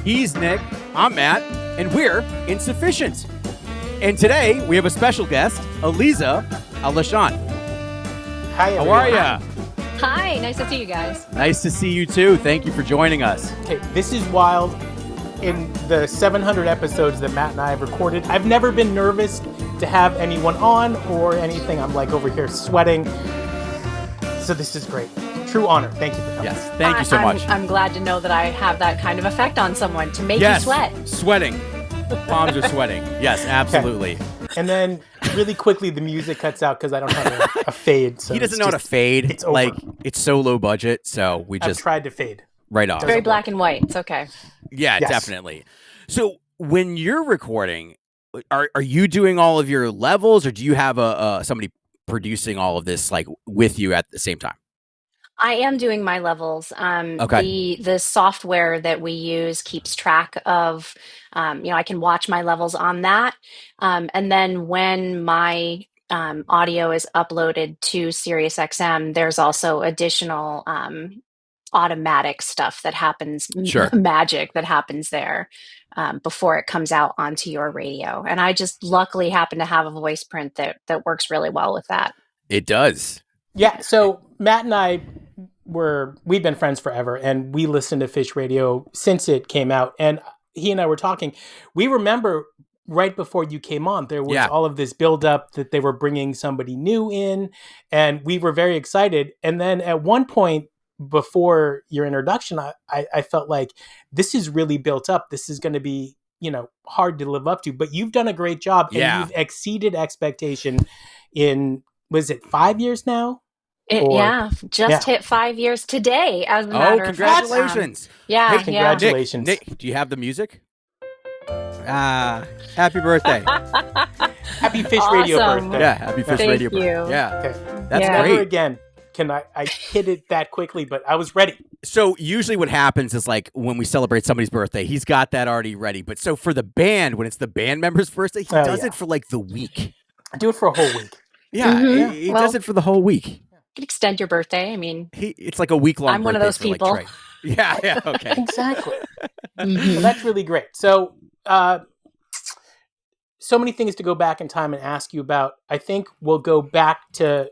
He's Nick, I'm Matt, and we're Insuphishient. And today we have a special guest, Elisa Allechant. Hi, everyone. How are ya? Hi, nice to see you guys. Nice to see you too. Thank you for joining us. Okay, this is wild. In the 700 episodes that Matt and I have recorded, I've never been nervous to have anyone on or anything. I'm like over here sweating. So this is great. True honor. Thank you for coming. Yes, thank you so much. I'm glad to know that I have that kind of effect on someone to make you sweat. Sweating. Palms are sweating. Yes, absolutely. Okay. And then really quickly the music cuts out because I don't have a fade. So He doesn't know how to fade. It's over. Like, it's so low budget, so we I've just tried to fade. right off. Very black and white. It's okay. Yeah, Yes. definitely. So when you're recording, are you doing all of your levels, or do you have somebody producing all of this like with you at the same time? I am doing my levels. Okay. The software that we use keeps track of, I can watch my levels on that. And then when my audio is uploaded to SiriusXM, there's also additional automatic stuff that happens, Sure. magic that happens there before it comes out onto your radio. And I just luckily happen to have a voice print that works really well with that. It does. Yeah, so Matt and I we've been friends forever, and we listened to Phish Radio since it came out. And he and I were talking. We remember right before you came on, there was all of this buildup that they were bringing somebody new in, and we were very excited. And then at one point before your introduction, I felt like this is really built up. This is going to be, hard to live up to. But you've done a great job, and you've exceeded expectation in, was it 5 years now? Hit 5 years today, as a matter of fact. Congratulations. Yeah, hey, congratulations. Nick, do you have the music? Happy birthday. Happy Phish Radio birthday. Yeah, happy Phish Radio birthday. You. Yeah. Okay. That's Never great. again can I hit it that quickly, but I was ready. So usually what happens is like when we celebrate somebody's birthday, he's got that already ready. But so for the band, when it's the band member's birthday, he does it for like the week. I do it for a whole week. Yeah, he does it for the whole week. You can extend your birthday. I mean, It's like a week long. I'm one of those people. Like yeah, okay. Exactly. Well, that's really great. So, so many things to go back in time and ask you about. I think we'll go back to,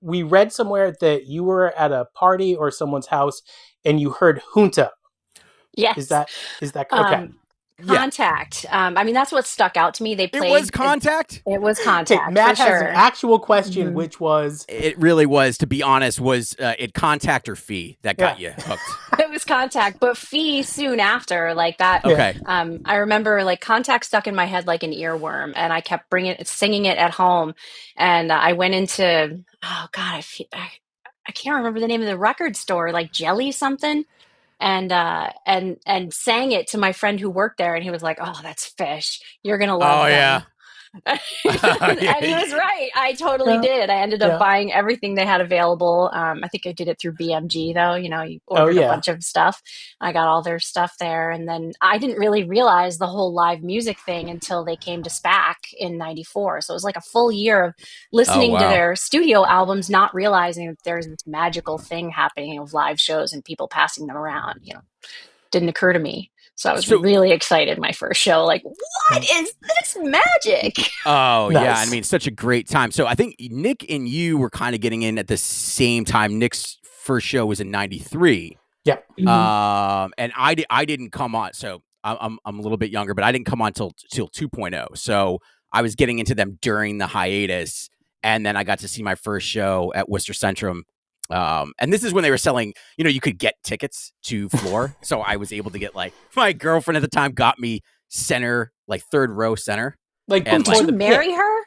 we read somewhere that you were at a party or someone's house and you heard Junta. Yes. Is that okay? Contact. That's what stuck out to me. They played. It was Contact? It was Contact. Okay, Matt for has sure. an actual question, which was... It really was, to be honest, was it Contact or Fee that got you hooked? It was Contact, but Fee soon after, like that. Okay. I remember like Contact stuck in my head like an earworm, and I kept singing it at home. And I went into, oh God, I can't remember the name of the record store, like Jelly something. And sang it to my friend who worked there, and he was like, "Oh, that's Phish. You're gonna love them." Yeah. And he was right. I totally did. I ended up buying everything they had available. I think I did it through BMG though. You ordered a bunch of stuff. I got all their stuff there. And then I didn't really realize the whole live music thing until they came to SPAC in 94. So it was like a full year of listening to their studio albums, not realizing that there's this magical thing happening of live shows and people passing them around. Didn't occur to me. So I was really excited my first show. Like, what is this magic? Oh, nice. Yeah. I mean, such a great time. So I think Nick and you were kind of getting in at the same time. Nick's first show was in 93. Yeah. And I didn't come on. So I'm a little bit younger, but I didn't come on till 2.0. So I was getting into them during the hiatus. And then I got to see my first show at Worcester Centrum. And this is when they were selling, you could get tickets to floor. So I was able to get my girlfriend at the time got me center, like third row center. Like, did you marry her?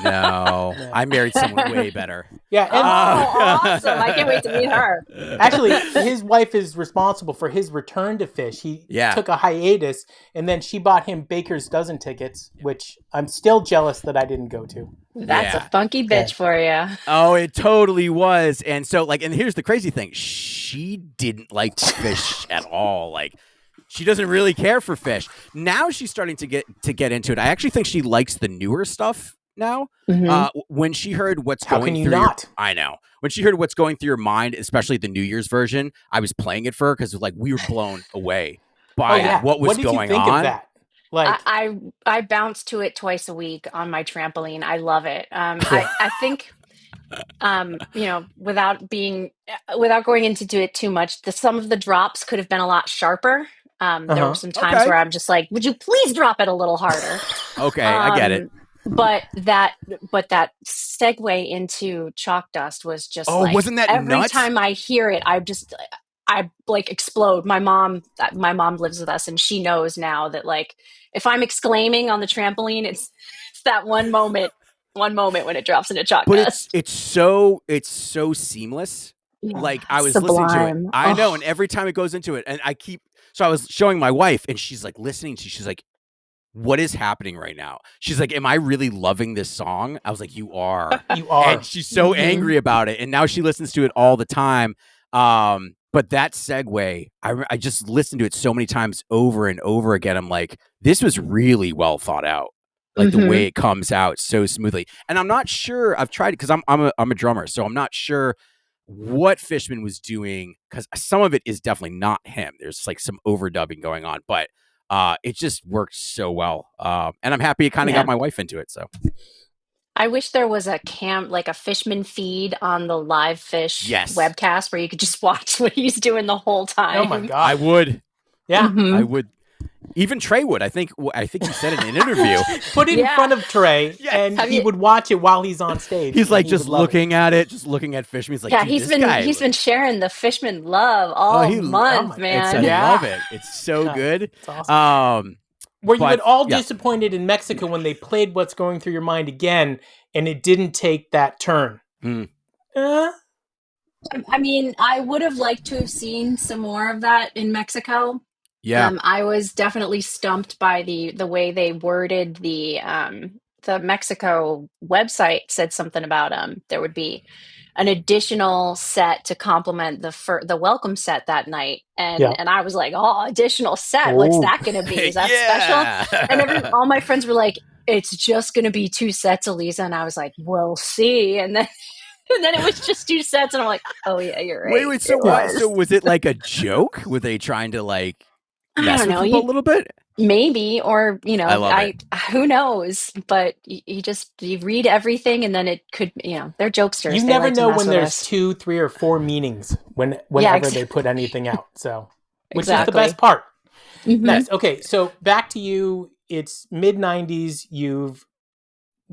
No, I married someone way better. Yeah. And awesome. I can't wait to meet her. Actually, his wife is responsible for his return to Phish. He took a hiatus, and then she bought him Baker's Dozen tickets, which I'm still jealous that I didn't go to. That's a funky bitch for you. Oh, it totally was. And so, and here's the crazy thing. She didn't like Phish at all. She doesn't really care for Phish. Now she's starting to get into it. I actually think she likes the newer stuff now. Mm-hmm. When she heard what's How going can you through not? I know. When she heard what's going through your mind, especially the New Year's version, I was playing it for her because we were blown away by what was What did you going think of on. that? Like, I bounce to it twice a week on my trampoline. I love it. I think without going into it too much, some of the drops could have been a lot sharper. There were some times Okay. where I'm just like, would you please drop it a little harder? Okay, I get it. Um, but that segue into chalk dust was just Oh, like wasn't that every nuts? time I hear it, I like explode. My mom lives with us, and she knows now that like if I'm exclaiming on the trampoline, it's that one moment when it drops into chalk But dust. it's so seamless. Yeah, Like I it's was listening to it. sublime. I know, Oh, and every time it goes into it, and I was showing my wife, and she's like listening to. She's like, "What is happening right now?" She's like, "Am I really loving this song?" I was like, "You are," you are. and she's so angry about it. And now she listens to it all the time. But that segue, I just listened to it so many times over and over again. I'm like, this was really well thought out. Like the way it comes out so smoothly. And I'm not sure. I've tried it because I'm a drummer, so I'm not sure what Fishman was doing because some of it is definitely not him. There's like some overdubbing going on, but it just worked so well. And I'm happy it kind of got yeah. my wife into it. So I wish there was like a Fishman feed on the live Fish yes, webcast where you could just watch what he's doing the whole Oh my time. I god. would. Yeah. I Hmm. would. Even Trey would. I think he said in an interview. Put it in Yeah. front of Trey, Yes. and Have he you? would watch it while he's on stage. He's and like he just would love looking at it, just looking at Fishman. He's like, Yeah, dude, this guy. he's been sharing the Fishman love Oh, all Oh month, my, I man. yeah. love it. It's so good. It's awesome. Were you But at all yeah, disappointed in Mexico when they played "What's Going Through Your Mind" again, and it didn't take that turn? Mm, Uh, I mean, I would have liked to have seen some more of that in Mexico. yeah. I was definitely stumped by the way they worded the Mexico website said something about there would be an additional set to complement the welcome set that night, yeah. and I was like, oh, additional set, what's Oh. that going to be? Is that special? And Yeah. all my friends were like, it's just going to be two sets, Elisa, and I was like, we'll see, and then and then it was just two sets, and I'm like, oh yeah, you're right, Wait. So it what? was. So was it like a joke? Were they trying to like I mess don't with know. people a little bit? Maybe, or I love it. who knows, but you read everything, and then it could, they're jokesters, You they never like to know mess when with there's us. 2, 3, or 4 meanings Yeah, whenever they put anything out. So, which is the exactly. best part. Hmm. Nice. Okay, so back to you. It's mid '90s. You've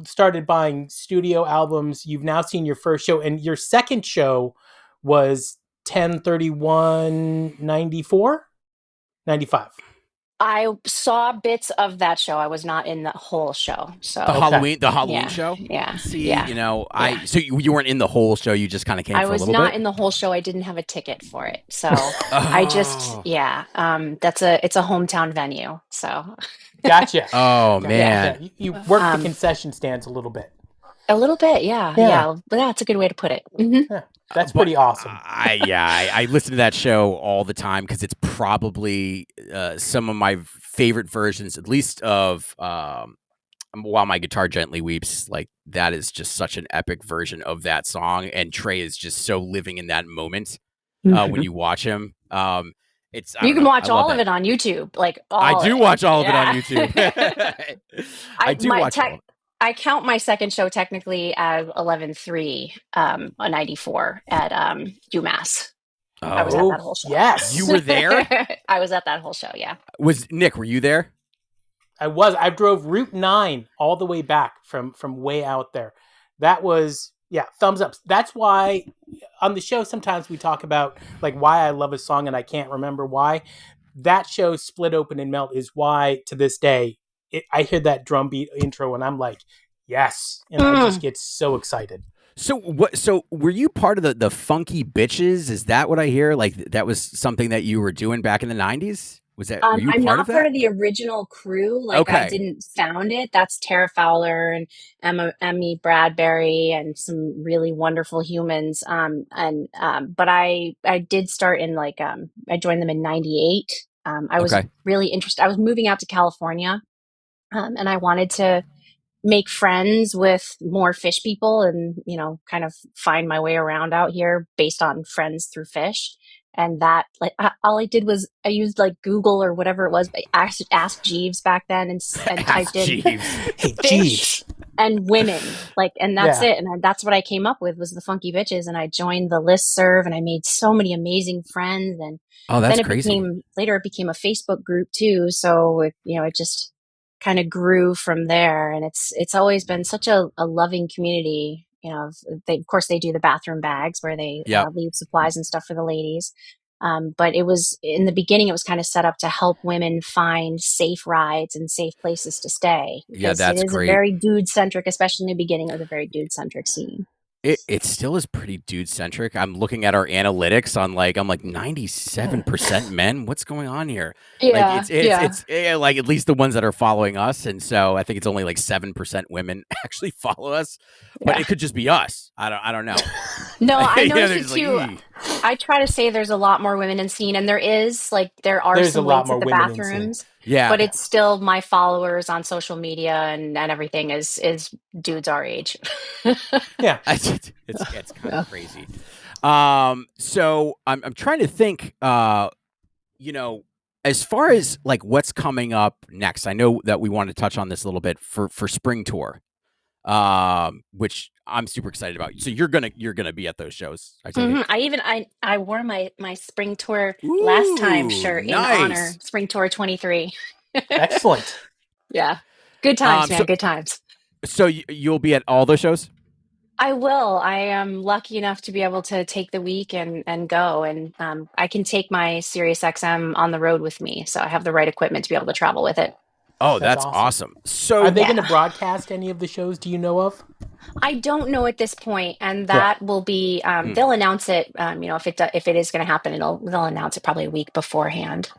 started buying studio albums. You've now seen your first show, and your second show was 10/31/94, 95. I saw bits of that show. I was not in the whole show, The so Okay. Halloween yeah, show. yeah, See, yeah, yeah. so you weren't in the whole show. You just kind of came I for a was little not bit. in the whole show. I didn't have a ticket for it, so I just, Oh, yeah. It's a hometown venue, so Gotcha. oh yeah. Yeah, man. you worked the Um, concession stands a little bit. a little bit, yeah, Yeah, yeah. But that's a good way to put it. Hmm. yeah. That's But pretty awesome. I listen to that show all the time because it's probably some of my favorite versions, at least of "While My Guitar Gently Weeps." Like that is just such an epic version of that song, and Trey is just so living in that moment when Hmm. you watch him. It's I You don't can know, I watch love all of that. it on YouTube, like I all of do it. watch all of it on Yeah. YouTube. I I do my watch all. tech. I count my second show technically as 11/3, on 94 at UMass. I was Oh, at that Oh, whole show. you yes. were there? I was at that whole show. Yeah. Was Nick? Were you there? I drove Route 9 all the way back from way out there. That was, yeah, thumbs up. That's why on the show sometimes we talk about like why I love a song and I can't remember why. That show, Split Open and Melt, is why to this day I hear that drum beat intro and I'm like, yes, and I just Mm. get so excited. So what? So were you part of the Funky Bitches? Is that what I hear? Like that was something that you were doing back in the '90s? Was that? Were you I'm part of not part that? of the original crew. Like I Okay. didn't found it. That's Tara Fowler and Emmy Bradbury and some really wonderful humans. But I did start in I joined them in '98. I was Okay. really interested. I was moving out to California, and I wanted to make friends with more Fish people and kind of find my way around out here based on friends through Fish. And that, like, all I did was I used like Google or whatever it was. I asked Jeeves back then and Ask typed in Jeeves. Hey, Phish Jeeves. and women, like, and that's it. And that's what I came up with was the Funky Bitches. And I joined the listserv and I made so many amazing friends. And Oh, then that's crazy. later it became a Facebook group too. So it just kind of grew from there. And it's always been such a loving community. Of course they do the bathroom bags where they Yep. leave supplies and stuff for the ladies. But it was in the beginning, it was kind of set up to help women find safe rides and safe places to stay, Yeah, because it that's is a great. very dude centric, especially in the beginning, it was a very dude centric scene. It still is pretty dude centric. I'm looking at our analytics on I'm like 97% men. What's going on here? Like Yeah, yeah. it's like at least the ones that are following us, and so I think it's only like 7% women actually follow us, but Yeah. it could just be us. I don't know. No, I noticed they're it just like, too. "Eeh." I try to say there's a lot more women in scene, and there are There's a some lot waits more at the women in scene. bathrooms, Yeah, but it's still my followers on social media and everything is dudes our age. Yeah. it's kind of Yeah. crazy. So I'm trying to think. You know, as far as like what's coming up next, I know that we want to touch on this a little bit for spring tour, which I'm super excited about. So you're gonna be at those shows, I take it. I wore my spring tour last time Ooh, shirt in honor nice. spring tour 23. Excellent. Yeah, good times, So man, good times. you'll be at all those shows. I will. I am lucky enough to be able to take the week and go, and I can take my Sirius XM on the road with me, so I have the right equipment to be able to travel with it. Oh, That's that's awesome. awesome. Are they So going to Yeah, broadcast any of the shows? Do you know of? I don't know at this point, and Yeah. that will be hmm, they'll announce it. If it is going to happen, they'll announce it probably a week beforehand.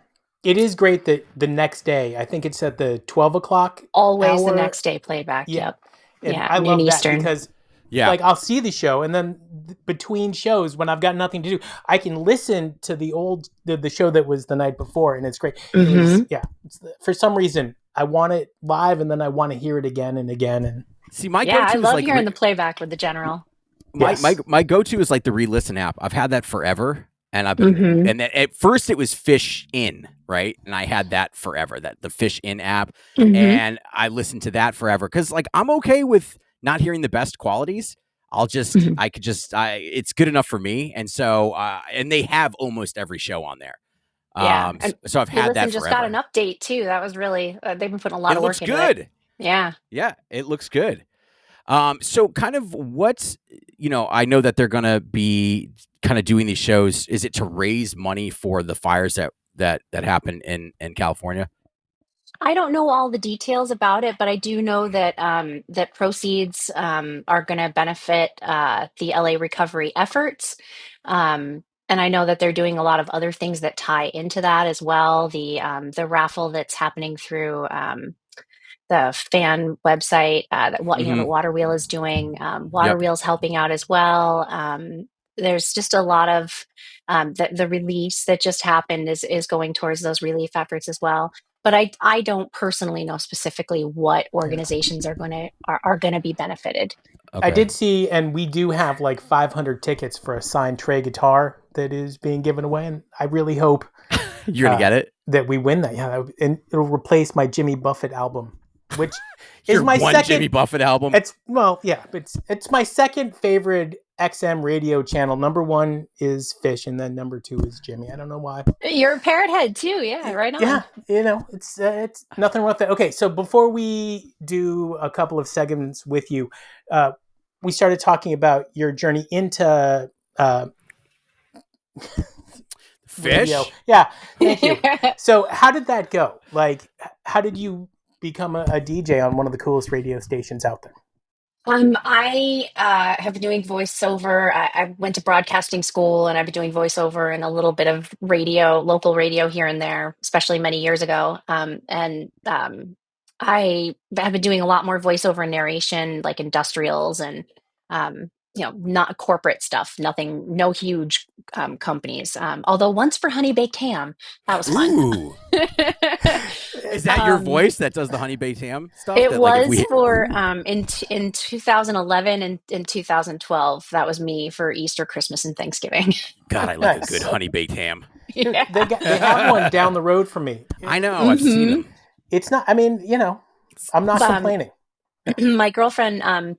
It is great that the next day, I think it's at the 12 o'clock Always the hour. next day playback. Yeah. Yep. And Yeah, I noon love that Eastern. because yeah, like I'll see the show and then between shows when I've got nothing to do, I can listen to the show that was the night before and it's great. It was Mm-hmm. for some reason I want it live and then I want to hear it again and again and see, my Yeah, I go-to is love like hearing the playback with the general. my yes. my go-to is like the re-listen app. I've had that forever, and Mm-hmm. and then at first it was Fish In, right? And I had that forever, that the Fish In app, Mm-hmm. and I listened to that forever because like I'm okay with not hearing the best qualities. Mm-hmm. I could just it's good enough for me, and so and they have almost every show on there. Yeah, So, and so I've Hey had that Listen just got an forever. update too. That was really they've been putting a lot It of looks work into it. good. Yeah. Yeah, it looks good. So kind of what's, I know that they're gonna be kind of doing these shows. Is it to raise money for the fires that happen in California? I don't know all the details about it, but I do know that that proceeds are going to benefit the LA recovery efforts. And I know that they're doing a lot of other things that tie into that as well. The raffle that's happening through the fan website that Mm-hmm. that Water Wheel is doing. Water Yep. Wheel's helping out as well. There's just a lot of the release that just happened is going towards those relief efforts as well. But I don't personally know specifically what Yeah. organizations are going to be benefited. I Okay. did see and we do have like 500 tickets for a signed Trey guitar that is being given away and I really hope You're gonna get it. that we win that. Yeah, and it'll replace my Jimmy Buffett album, which is Your my one second. Jimmy Buffett album. It's my second favorite XM radio channel. Number one is Phish, and then number two is Jimmy. I don't know why. You're a parrot head too, yeah, right Yeah, on. it's nothing wrong with that. Okay, so before we do a couple of segments with you, uh, we started talking about your journey into radio. Fish. Yeah, thank you. So, how did that go? Like, how did you become a DJ on one of the coolest radio stations out there? I have been doing voiceover. I went to broadcasting school and I've been doing voiceover and a little bit of radio, local radio here and there, especially many years ago. I have been doing a lot more voiceover narration, like industrials and, not corporate stuff, nothing, no huge companies. Although once for Honey Baked Ham, that was fun. Ooh. Is that your voice that does the honey baked ham stuff? It that, was for in 2011 and in 2012. That was me for Easter, Christmas, and Thanksgiving. God, I like a good honey baked ham. Dude, they have one down the road from me. I know. I've seen them. It's not. I mean, I'm not complaining. My girlfriend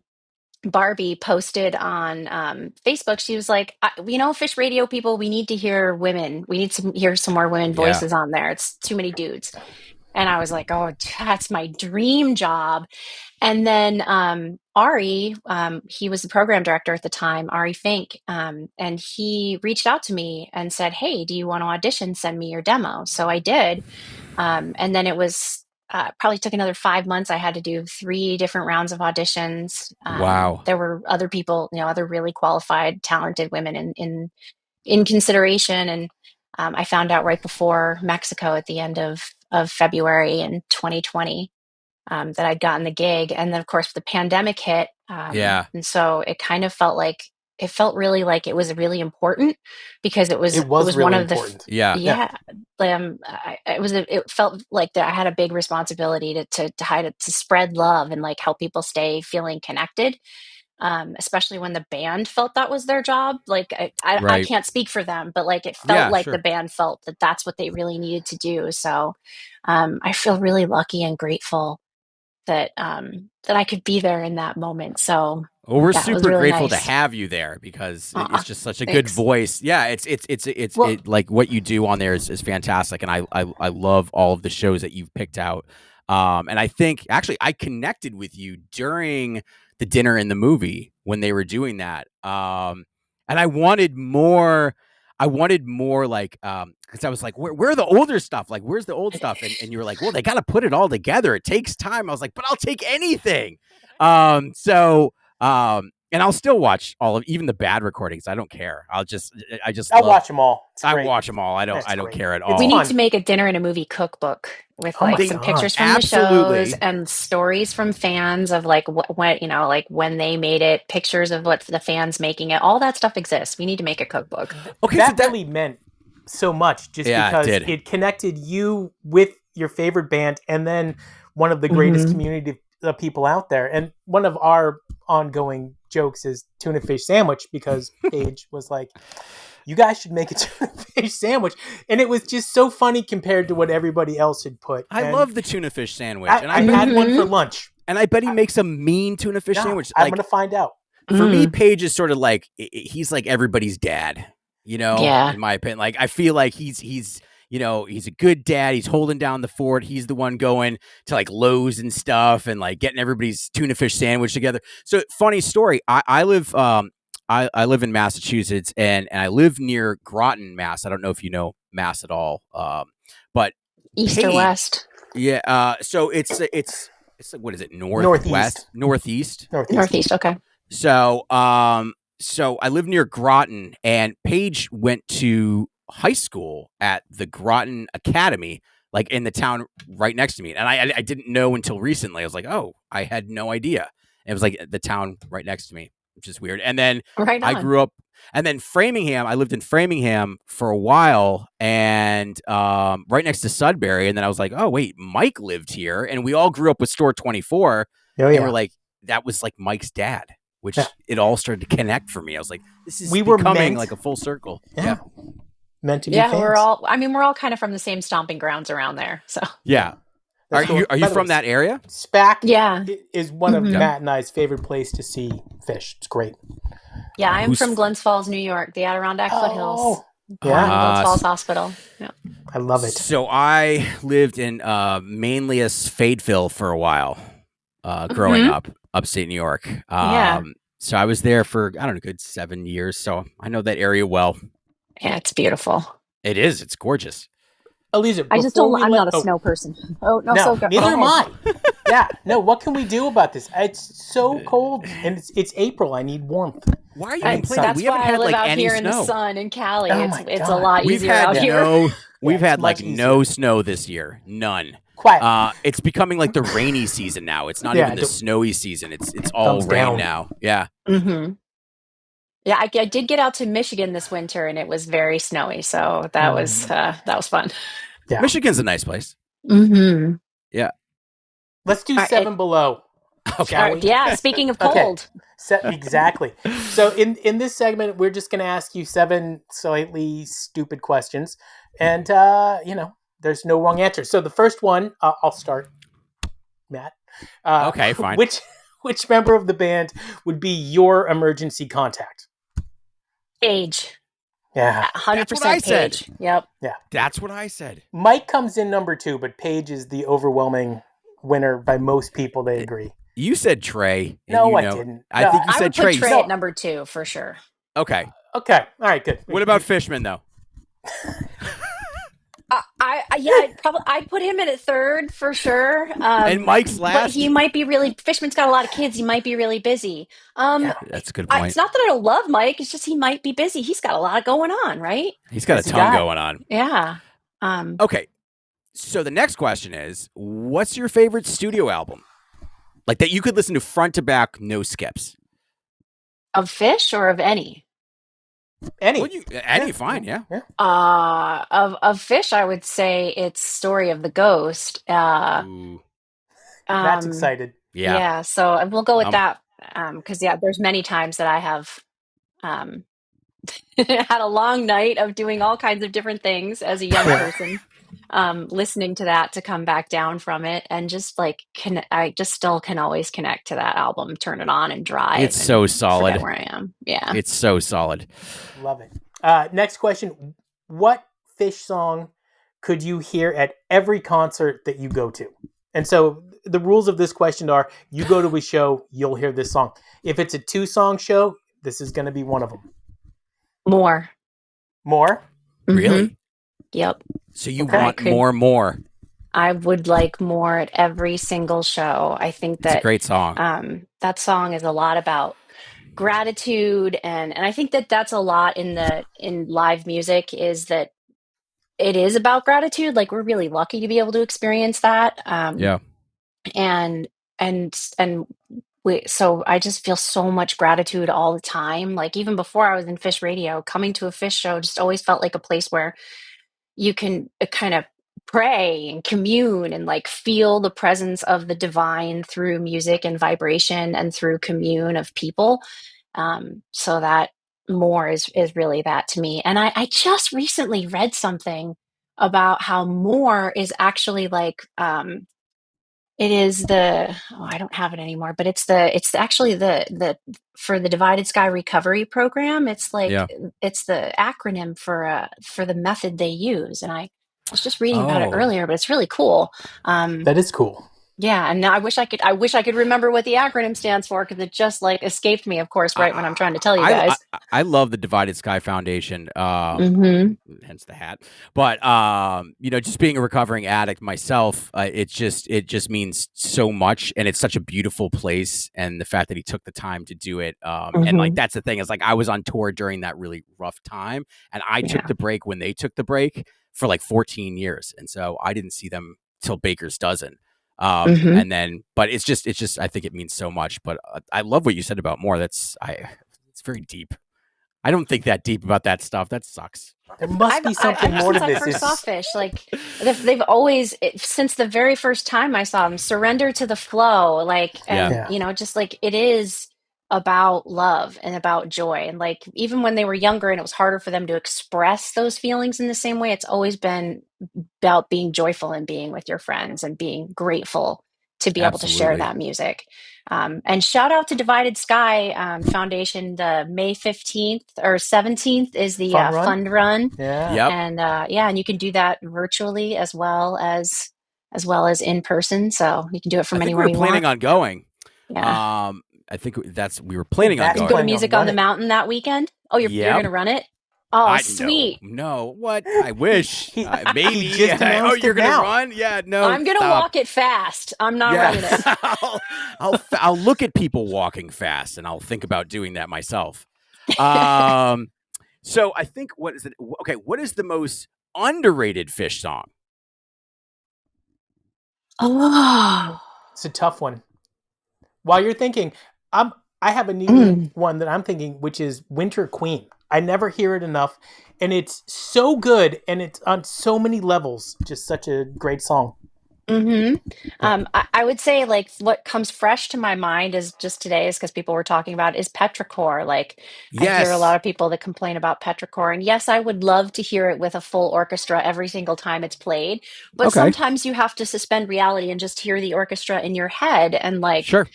Barbie posted on Facebook. She was like, Phish radio people, we need to hear women. We need to hear some more women voices on there. It's too many dudes. And I was like, oh, that's my dream job. And then Ari, he was the program director at the time, Ari Fink, and he reached out to me and said, hey, do you want to audition? Send me your demo. So I did. And then it was probably took another 5 months. I had to do 3 different rounds of auditions. Wow. There were other people, other really qualified, talented women in consideration. And I found out right before Mexico at the end of February in 2020 that I'd gotten the gig. And then, of course, the pandemic hit. And so it kind of felt really like it was really important because it was really one of important. It felt like that I had a big responsibility to spread love and like help people stay feeling connected. Especially when the band felt that was their job. Like I can't speak for them, but like it felt like the band felt that that's what they really needed to do. So I feel really lucky and grateful that I could be there in that moment. So we're super really grateful to have you there because it's just such a good voice. Yeah, it's like what you do on there is fantastic, and I love all of the shows that you've picked out. And I think actually I connected with you during the dinner in the movie when they were doing that. And I wanted more like, because I was like, where are the older stuff? Like, where's the old stuff? And you were like, well, they got to put it all together. It takes time. I was like, but I'll take anything. And I'll still watch even the bad recordings. I don't care. I'll watch them all. I watch them all. I don't care at all. We need to make a dinner and a movie cookbook with some pictures from the shows and stories from fans of like when they made it, pictures of what the fans making it. All that stuff exists. We need to make a cookbook. Okay, that really meant so much just because it connected you with your favorite band and then one of the greatest community of people out there. And one of our ongoing jokes is tuna fish sandwich because Paige was like, you guys should make a tuna fish sandwich. And it was just so funny compared to what everybody else had put. I love the tuna fish sandwich. I had one for lunch. And I bet he makes a mean tuna fish sandwich. I'm going to find out. For me, Paige is sort of like, he's like everybody's dad, in my opinion. Like, I feel like he's a good dad. He's holding down the fort. He's the one going to like Lowe's and stuff and like getting everybody's tuna fish sandwich together. So funny story. I live in Massachusetts and I live near Groton, Mass. I don't know if you know Mass at all. But east or west? Yeah. So it's what is it? Northeast. Northeast. Okay. So I live near Groton and Paige went to high school at the Groton Academy, like in the town right next to me. And I didn't know until recently. I was like, oh, I had no idea. And it was like the town right next to me, which is weird. And then I grew up, and then Framingham, I lived in Framingham for a while and right next to Sudbury. And then I was like, oh, wait, Mike lived here. And we all grew up with Store 24. And we're like, that was like Mike's dad, which it all started to connect for me. I was like, this is becoming like a full circle. Yeah. Meant to be fans. We're all kind of from the same stomping grounds around there. So are you from that area? SPAC is one of Matt and I's favorite place to see Phish. It's great. Yeah, I'm from Glens Falls, New York, the Adirondack foothills. Glens Falls Hospital. Yeah. I love it. So I lived in Manlius Fayetteville for a while growing up, upstate New York. So I was there for, I don't know, a good 7 years. So I know that area well. Yeah, it's beautiful. It is. It's gorgeous. Elisa, I just don't. I'm not a snow person. Oh no, neither am I. No. What can we do about this? It's so cold, and it's April. I need warmth. Why are you complaining? That's why I live out here in the sun in Cali. It's a lot easier out here. We've had like no snow this year. None. Quiet. It's becoming like the rainy season now. It's not even the snowy season. It's all rain now. Yeah. Mm-hmm. Yeah, I did get out to Michigan this winter, and it was very snowy. So that was fun. Yeah. Michigan's a nice place. Mm-hmm. Yeah. Let's do Seven Below. Okay. Yeah, speaking of cold. Exactly. So in this segment, we're just going to ask you 7 slightly stupid questions. And, there's no wrong answer. So the first one, I'll start, Matt. Okay, fine. Which member of the band would be your emergency contact? Paige. Yeah. 100% That's what I Paige. said. Yep. Yeah. That's what I said. Mike comes in number 2, but Paige is the overwhelming winner by most people. They agree. You said Trey. No, I didn't. I think you I said would put Trey. Trey at number 2 for sure. Okay. Okay. All right, good. What about Fishman, though? I'd put him in at 3rd for sure. And Mike's last. But he might be Fishman's got a lot of kids. He might be really busy. That's a good point. It's not that I don't love Mike. It's just he might be busy. He's got a lot going on, right? He's got a ton going on. Yeah. Okay. So the next question is, what's your favorite studio album? Like that you could listen to front to back, no skips. Of Phish or of any? Any, fine, yeah. Of Phish, I would say it's Story of the Ghost. That's excited. Yeah. So we'll go with that. Because there's many times that I have had a long night of doing all kinds of different things as a young person, listening to that to come back down from it, and just like I just still can always connect to that album, turn it on and drive. It's so solid. Forget where I am. Yeah, it's so solid. Love it. Next question: what Phish song could you hear at every concert that you go to? And so the rules of this question are: you go to a show, you'll hear this song. If it's a 2-song show, this is going to be one of them. More. Mm-hmm. Really? Yep. So you want more. I would like more at every single show. I think that's a great song. That song is a lot about gratitude, and I think that's a lot in live music, is that it is about gratitude. Like, we're really lucky to be able to experience that. Yeah. And so I just feel so much gratitude all the time. Like, even before I was in Phish Radio, coming to a Phish show just always felt like a place where you can kind of pray and commune and like feel the presence of the divine through music and vibration and through commune of people. So that more is really that to me. And I just recently read something about how more is actually like, it is I don't have it anymore, but it's actually the for the Divided Sky Recovery Program. It's like, it's the acronym for the method they use. And I was just reading about it earlier, but it's really cool. That is cool. Yeah, and now I wish I could remember what the acronym stands for, because it just like escaped me, of course, right when I'm trying to tell you guys. I love the Divided Sky Foundation, hence the hat. But just being a recovering addict myself, it just means so much, and it's such a beautiful place. And the fact that he took the time to do it, and like that's the thing, is like I was on tour during that really rough time, and I took the break when they took the break for like 14 years, and so I didn't see them till Baker's Dozen. And then, but it's just, I think it means so much, but I love what you said about more. It's very deep. I don't think that deep about that stuff. That sucks. There must be something more to this. Since I first saw Phish, like they've always, since the very first time I saw them, surrender to the flow, like, and just like, it is about love and about joy. And like, even when they were younger and it was harder for them to express those feelings in the same way, it's always been about being joyful and being with your friends and being grateful to be able to share that music. And shout out to Divided Sky Foundation. The May 15th or 17th is the fund run. Yeah. Yep. And and you can do that virtually as well as in person. So you can do it from anywhere you want. We were planning on going. Yeah. I think we were planning on going. Go to Music on the Mountain that weekend. Oh, you're going to run it? Oh, sweet. No, what? I wish. Maybe. You're going to run? Yeah, no. I'm going to walk it fast. I'm not running it. I'll look at people walking fast, and I'll think about doing that myself. So I think, what is it? Okay, what is the most underrated Phish song? Oh. It's a tough one. While you're thinking, I have a new one that I'm thinking, which is Winter Queen. I never hear it enough, and it's so good, and it's on so many levels. Just such a great song. Mm-hmm. I would say like what comes fresh to my mind is just today is because people were talking about is petrichor. Like I hear a lot Yes. of people that complain about petrichor, and yes, I would love to hear it with a full orchestra every single time it's played. But Okay. sometimes you have to suspend reality and just hear the orchestra in your head, and like Sure.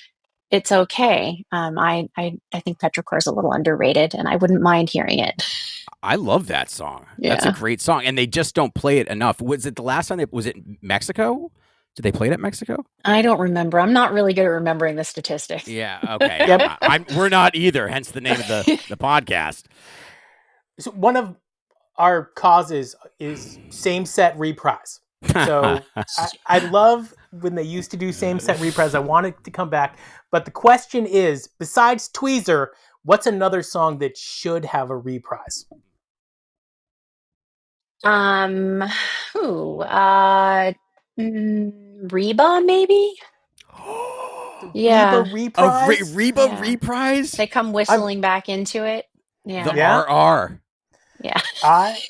it's okay. I think petrichor is a little underrated, and I wouldn't mind hearing it. I love that song. That's a Yeah. great song, and they just don't play it enough. Was it the last time? Was it Mexico? Did they play it at Mexico? I don't remember. I'm not really good at remembering the statistics. Yeah. Okay. Yep. We're not either. Hence the name of the podcast. So one of our causes is same set reprise. So I love when they used to do same set reprise. I want it to come back. But the question is, besides Tweezer, what's another song that should have a reprise? Who? Reba, maybe? Yeah. Reba reprise? Reba Yeah. reprise? They come whistling back into it. Yeah. The RR. Yeah.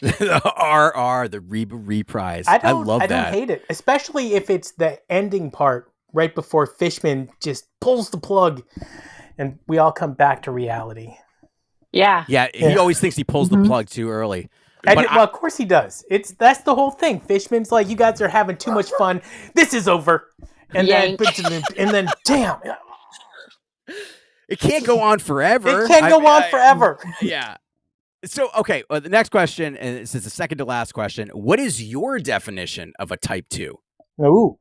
The RR, the Reba reprise. I love that. I don't hate it, especially if it's the ending part right before Fishman just pulls the plug and we all come back to reality. Yeah. Yeah, he always thinks he pulls the plug too early. Well, of course he does. That's the whole thing. Fishman's like, you guys are having too much fun. This is over. And then damn. It can't go on forever. It can't go on forever. Yeah. So, okay, the next question, and this is the second to last question. What is your definition of a type 2? Ooh.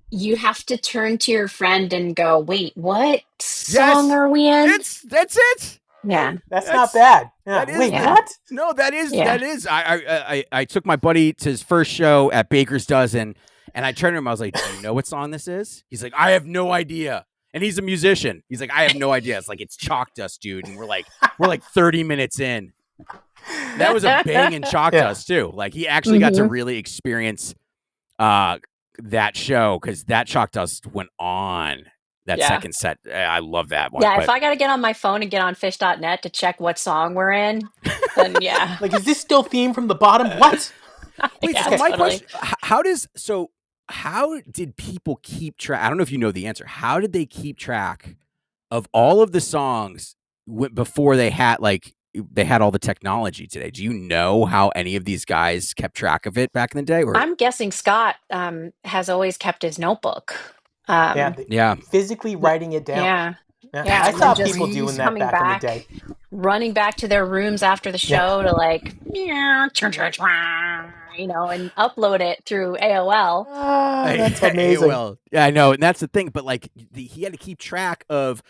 You have to turn to your friend and go, wait, what song are we in? That's it. Yeah. That's not bad. Yeah. That is, wait, what? No, that is. I took my buddy to his first show at Baker's Dozen, and I turned to him. I was like, "Do you know what song this is?" He's like, "I have no idea." And he's a musician. He's like, "I have no idea." It's like it's Chalk Dust, dude. And we're like 30 minutes in. That was a banging Chalk Dust too. Like he actually got to really experience that show because that Chalk Dust went on. That second set, I love that one. Yeah, if I got to get on my phone and get on Phish.net to check what song we're in, then yeah. Like, is this still theme from the bottom? What? Wait, so my question, how did people keep track? I don't know if you know the answer. How did they keep track of all of the songs before they had all the technology today? Do you know how any of these guys kept track of it back in the day? Or? I'm guessing Scott has always kept his notebook. Physically writing it down. Yeah. I saw people doing that back in the day. Running back to their rooms after the show to and upload it through AOL. That's amazing. AOL. Yeah, I know. And that's the thing. But he had to keep track of,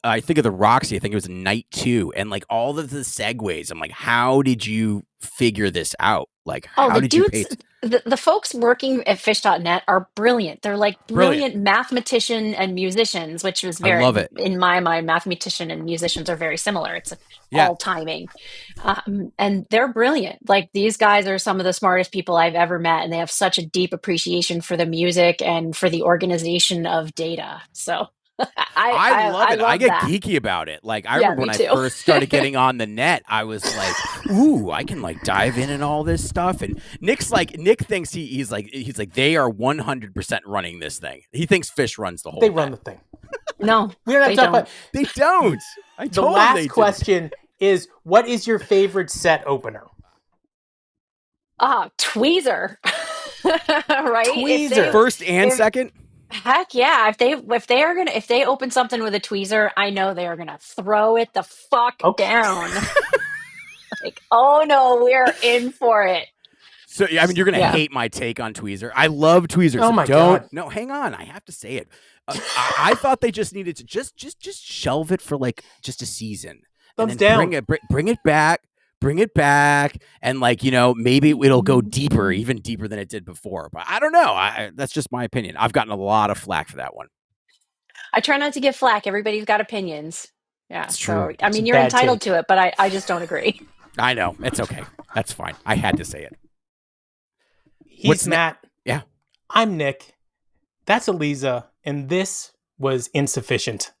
I think of the Roxy. I think it was night 2 and like all of the segues. I'm like, how did you figure this out? Like, how did you pay? The folks working at Phish.net are brilliant. They're like brilliant mathematician and musicians, which was very, I love it. In my mind, mathematician and musicians are very similar. It's all timing. And they're brilliant. Like these guys are some of the smartest people I've ever met. And they have such a deep appreciation for the music and for the organization of data. So I love it. I get geeky about it. Like I remember when I first started getting on the net, I was like, "Ooh, I can like dive in and all this stuff." And Nick thinks he's like they are 100% running this thing. He thinks Phish runs the whole. They run the thing. No, we're not talking about. They don't. The last question is, what is your favorite set opener? Tweezer. Right? Tweezer. First and second. Heck yeah! If they open something with a tweezer, I know they are gonna throw it the fuck down. Like, oh no, we're in for it. So I mean, you're gonna hate my take on tweezer. I love tweezers. Oh my god! No, hang on. I have to say it. I thought they just needed to just shelve it for like just a season. Thumbs down. Bring it back. Bring it back, and maybe it'll go deeper, even deeper than it did before. But I don't know. That's just my opinion. I've gotten a lot of flack for that one. I try not to give flack. Everybody's got opinions. Yeah, it's true. I mean, you're entitled to it, but I just don't agree. I know. It's okay. That's fine. I had to say it. He's Matt. Yeah. I'm Nick. That's Elisa, and this was Insuphishient.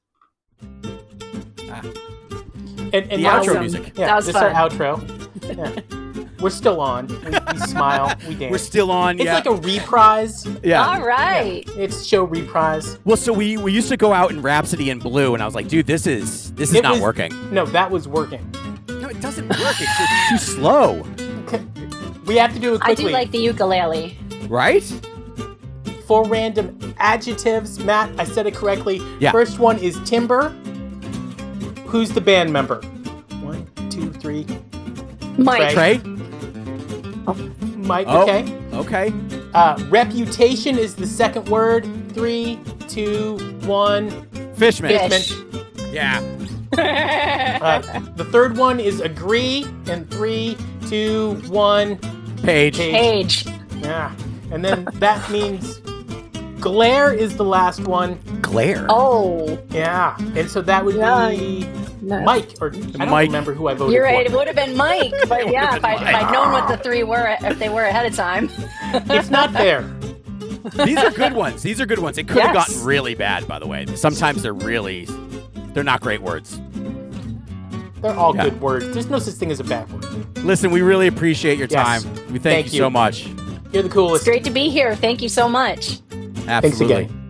And the outro music. Yeah, that was this fun. Our outro. Yeah. We're still on. We smile. We dance. We're still on. It's like a reprise. Yeah. All right. Yeah. It's show reprise. Well, so we used to go out in Rhapsody in Blue, and I was like, dude, this is not working. No, that was working. No, it doesn't work. It's too slow. We have to do it quickly. I do like the ukulele. Right? 4 random adjectives. Matt, I said it correctly. Yeah. First one is timber. Who's the band member? 1, 2, 3. Mike. Trey? Mike, okay. Okay. Reputation is the second word. 3, 2, 1. Fishman. Fish. Yeah. The third one is agree. And 3, 2, 1. Page. Yeah. And then that means glare is the last one. Glare. Oh. Yeah. And so that would be Mike. Or I don't remember who I voted for. You're right. It would have been Mike. But yeah, if I'd known what the 3 were, if they were ahead of time. It's not fair. These are good ones. It could have gotten really bad, by the way. Sometimes they're not great words. They're all good words. There's no such thing as a bad word. Listen, we really appreciate your time. We thank you so much. You're the coolest. It's great to be here. Thank you so much. Absolutely. Thanks again.